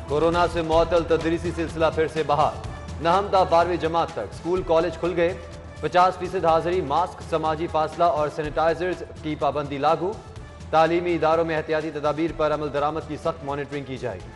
Corona से मुअत्तल तदरीसी सिलसिला फिर से बहाल। नहम ता 12वीं जमात तक स्कूल कॉलेज खुल गए। 50% हाजिरी, मास्क, समाजी फासला और सैनिटाइजर्स की पाबंदी लागू। तालीमी इदारों में एहतियाती तदाबीर पर अमल दरामद की सख्त मॉनिटरिंग की जाएगी।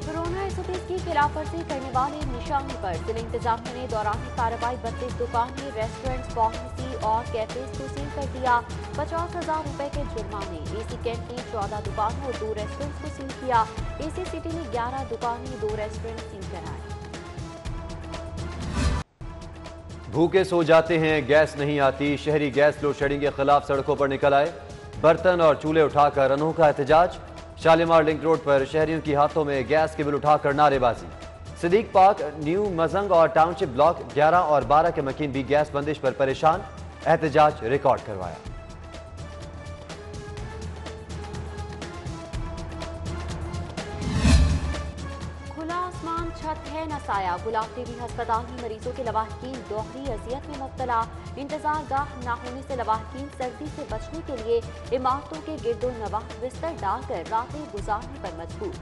कोरोना SOPs की खिलाफवर्जी करने वाले निशाने पर जिला इंतजामिया ने दौरान कार्रवाई 32 दुकानें, रेस्टोरेंट्स, फार्मेसी और कैफेज को सील कर दिया। 50,000 रुपए के जुर्माने। AC कैंट ने 14 दुकानों और 2 रेस्टोरेंट्स को सील किया। AC सिटी ने 11 दुकानें, 2 रेस्टोरेंट सील कराए। भूखे सो जाते हैं, गैस नहीं आती। शहरी गैस लोड शेडिंग के खिलाफ सड़कों पर निकल आए। बर्तन और चूल्हे उठाकर अनोखा एहतजाज। शालीमार लिंक रोड पर शहरियों की हाथों में गैस के बिल उठाकर नारेबाजी। सिद्दीक पार्क, न्यू मजंग और टाउनशिप ब्लॉक 11 और 12 के मकीन भी गैस बंदिश पर परेशान। एहतजाज रिकॉर्ड करवाया। खुला आसमान, छत है न साया। गुलाब देवी अस्पताल में मरीजों के लवाहकीन दोहरी अजियत में मुब्तला। इंतजार गाह न होने से लवाहकीन सर्दी से बचने के लिए इमारतों के गिरदो नवाह बिस्तर डालकर रातें गुजारने पर मजबूर।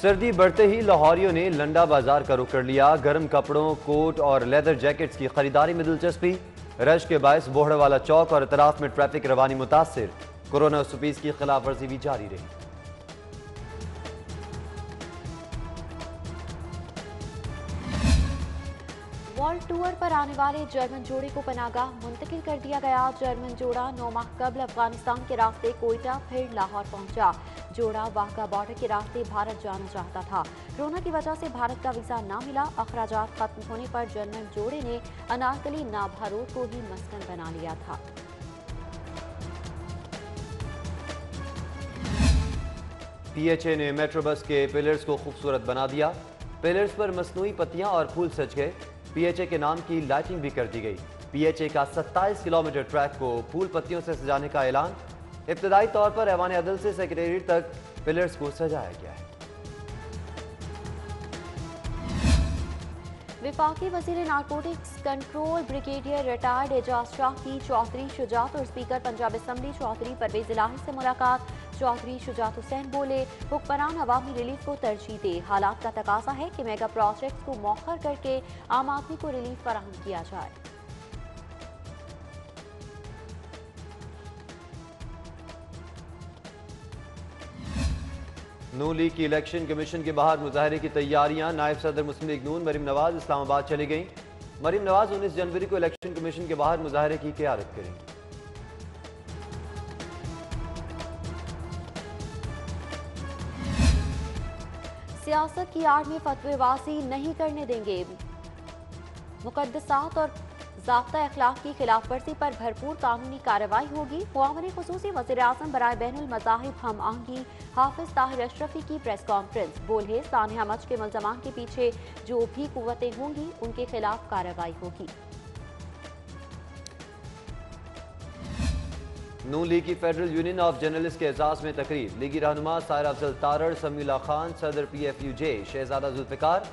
सर्दी बढ़ते ही लाहौरियों ने लंडा बाजार का रुख कर लिया। गर्म कपड़ों, कोट और लेदर जैकेट्स की खरीदारी में दिलचस्पी। रश के बायस बोहड़वाला चौक और इतराफ में ट्रैफिक रवानी मुतासिर। कोरोना SOPs की खिलाफ वर्जी भी जारी रही। वर्ल्ड टूर पर आने वाले जर्मन जोड़े को पनागाह मुंतकिल कर दिया गया। जर्मन जोड़ा 9 माह कबल अफगानिस्तान के रास्ते कोयटा फिर लाहौर पहुंचा। जोड़ा वाघा बॉर्डर के रास्ते भारत जाना चाहता था। कोरोना की वजह से भारत का वीजा ना मिला। अखराजात खत्म होने पर जर्मन जोड़े ने अनारकली नाभा रोड को ही मस्कन बना लिया था। PHA ने मेट्रो बस के पिलर्स को खूबसूरत बना दिया। पिलर्स पर मसनूई पत्तियां और फूल सज गए। PHA के नाम की लाइटिंग भी कर दी गई। PHA का 27 किलोमीटर ट्रैक को फूल पत्तियों से सजाने का ऐलान। इब्तदाई तौर पर ऐवान अदल से सेक्रेटेरिएट तक पिलर्स को सजाया गया है। विफाकी वजीर narcotics control brigadier retired Ejaz Shah की चौधरी शुजात और स्पीकर पंजाब असम्बली चौधरी परवेज इलाही से मुलाकात। चौधरी शुजात हुसैन बोले, हुक्मरान अवामी रिलीफ को तरजीह दे। हालात का तकाजा है कि मेगा प्रोजेक्ट्स को मौखर करके आम आदमी को रिलीफ फराहम किया जाए। नून लीग की इलेक्शन कमीशन के बाहर मुजाहरे की तैयारियां। नायब सदर मुस्लिम लीग नून मरीम नवाज इस्लामाबाद चली गईं। मरीम नवाज 19 जनवरी को इलेक्शन कमीशन के बाहर मुजाहरे की क़यादत करेंगी। सियासत की आड़ में फतवेबाजी नहीं करने देंगे। मुकद्दसात और ज़ाब्ता अखलाक की खिलाफ वर्जी पर भरपूर कानूनी कार्रवाई होगी। मुआविन खुसूसी वज़ीर-ए-आज़म बराए बैनुल मज़ाहिब हम आहंगी हाफिज ताहिर अशरफी की प्रेस कॉन्फ्रेंस। बोले, सानिया मच के मुल्ज़मान के पीछे जो भी कुव्वतें होंगी उनके खिलाफ कार्रवाई होगी। नून लीग की फेडरल यूनियन ऑफ जर्नलिस्ट के एजाज में तकरीब। लीगी रहनुमा साहिर अफजल तारड़, समीला खान, सदर PFUJ शहजादा जुल्फ़िकार,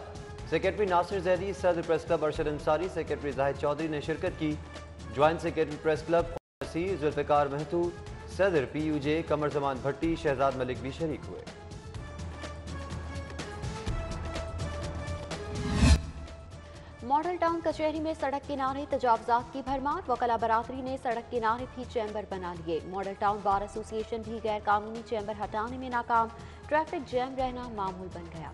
सेक्रेटरी नासिर जैदी, सदर press club Arshad Ansari, secretary Zahid Chaudhry ने शिरकत की। Joint secretary press club Zulfiqar Mahtu, सदर PUJ कमर जमान भट्टी, शहजाद मलिक भी शरीक हुए। मॉडल टाउन कचहरी में सड़क किनारे तजावुज़ात की भरमार। वकला बरादरी ने सड़क किनारे भी चैम्बर बना लिए। मॉडल टाउन बार एसोसिएशन भी गैर कानूनी चैम्बर हटाने में नाकाम। ट्रैफिक जैम रहना मामूल बन गया।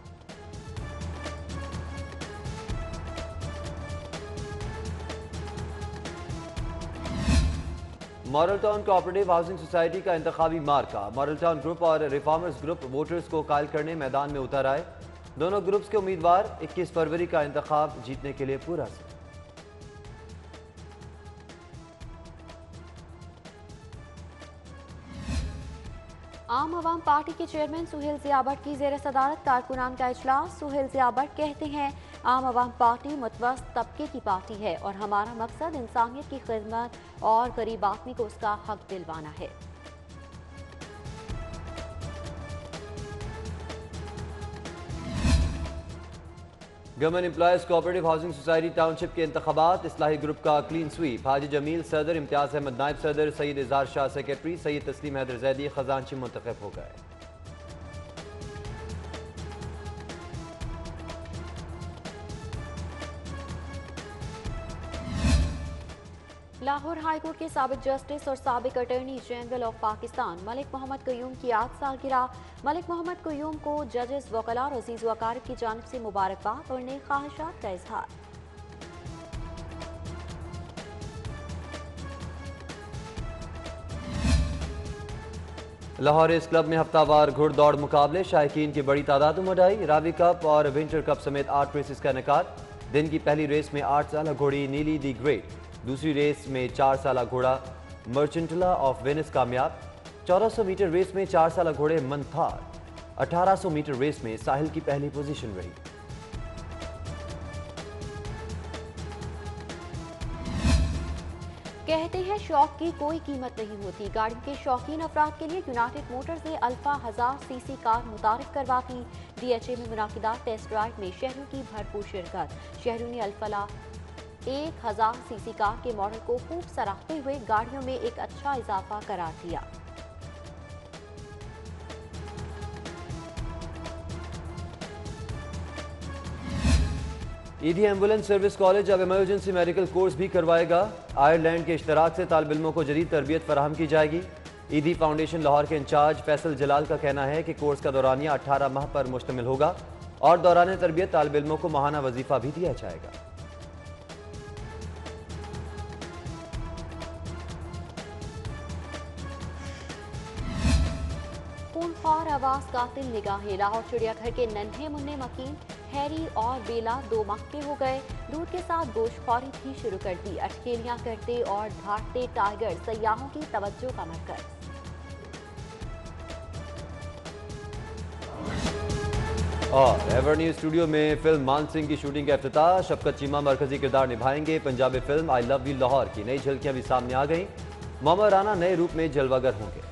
Model town cooperative housing society का इंतखाबी मार्का। मॉडल टाउन ग्रुप और रिफॉर्मर्स ग्रुप वोटर्स को कायल करने मैदान में उतर आए। दोनों ग्रुप्स के उम्मीदवार 21 फरवरी का इंतखाब जीतने के लिए पूरा से। आम आवाम पार्टी के चेयरमैन सुहेल ज़िया भट्ट की ज़ेर सदारत कारकुनान का इजलास। सुहेल ज़िया भट्ट कहते हैं, आम आवाम पार्टी मुतवस्सित तबके की पार्टी है और हमारा मकसद इंसानियत की खिदमत और गरीब आदमी को उसका हक दिलवाना है। Government employees cooperative housing society township के इंतखाबात, इस्लाही ग्रुप का क्लीन स्वीप। हाजी जमील सदर, इम्तियाज अहमद नायब सदर, सईद इजहार शाह सेक्रेटरी, सईद तस्लीम हैदर जैदी खजानची मुंतखब हो गए। लाहौर हाईकोर्ट के साबिक जस्टिस और साबिक attorney general of Pakistan Malik Mohammad Qayyum की आज सालगिरह। मलिक मोहम्मद क्यूम को जजेस, वकला और अजीज वकार की जानिब से मुबारकबाद और नेक ख्वाहिशात का इजहार। लाहौर रेस क्लब में हफ्तावार घुड़दौड़ मुकाबले, शायकीन की बड़ी तादाद उमड़ आई। रावी कप और विंटर कप समेत 8 रेसेस का इनेकाद। दिन की पहली रेस में 8 साल घोड़ी नीली दी ग्रेट, दूसरी रेस में 4 साल घोड़ा मर्चेंटला ऑफ वेनिस कामयाब। 1400 मीटर रेस में 4 साल घोड़े मंथार, 1800 मीटर रेस में साहिल की पहली पोजीशन रही। कहते हैं शौक की कोई कीमत नहीं होती। गाड़ी के शौकीन अफराद के लिए यूनाइटेड मोटर्स ने अल्फा 1000 सीसी कार मुतारिफ करवा की। DHA में मुनाकिदा टेस्ट ड्राइव में शहरों की भरपूर शिरकत। शहरों ने अल्फा 1000 सीसी कार के मॉडल को खूब सराहते हुए गाड़ियों में एक अच्छा इजाफा करार दिया। ईडी एम्बुलेंस सर्विस कॉलेज अब इमरजेंसी मेडिकल कोर्स भी करवाएगा। आयरलैंड के इश्तराक से तालिब इल्मों को जदीद तरबियत फराहम की जाएगी। ईदी फाउंडेशन लाहौर के इंचार्ज फैसल जलाल का कहना है कि कोर्स का दौरानिया 18 माह पर मुश्तमिल होगा और दौरान तरबियत तालिब इल्मों को माहाना वजीफा भी दिया जाएगा। खूनख्वार आवाज कातिल निगाहें। लाहौर चिड़ियाघर के नन्हे मुन्ने मकीन हैरी और बेला 2 माह के हो गए। दूध के साथ गोश्तखोरी भी शुरू कर दी। अटकेलियां करते और धाड़ते टाइगर सयाहों की तवज्जो का मरकज। और एवर न्यूज स्टूडियो में फिल्म मान सिंह की शूटिंग का इफ्तिताह। शफकत चीमा मरकजी किरदार निभाएंगे। Punjabi film I love you Lahore की नई झलकियां भी सामने आ गईं। मोहम्मद राना नए रूप में जलवागर होंगे।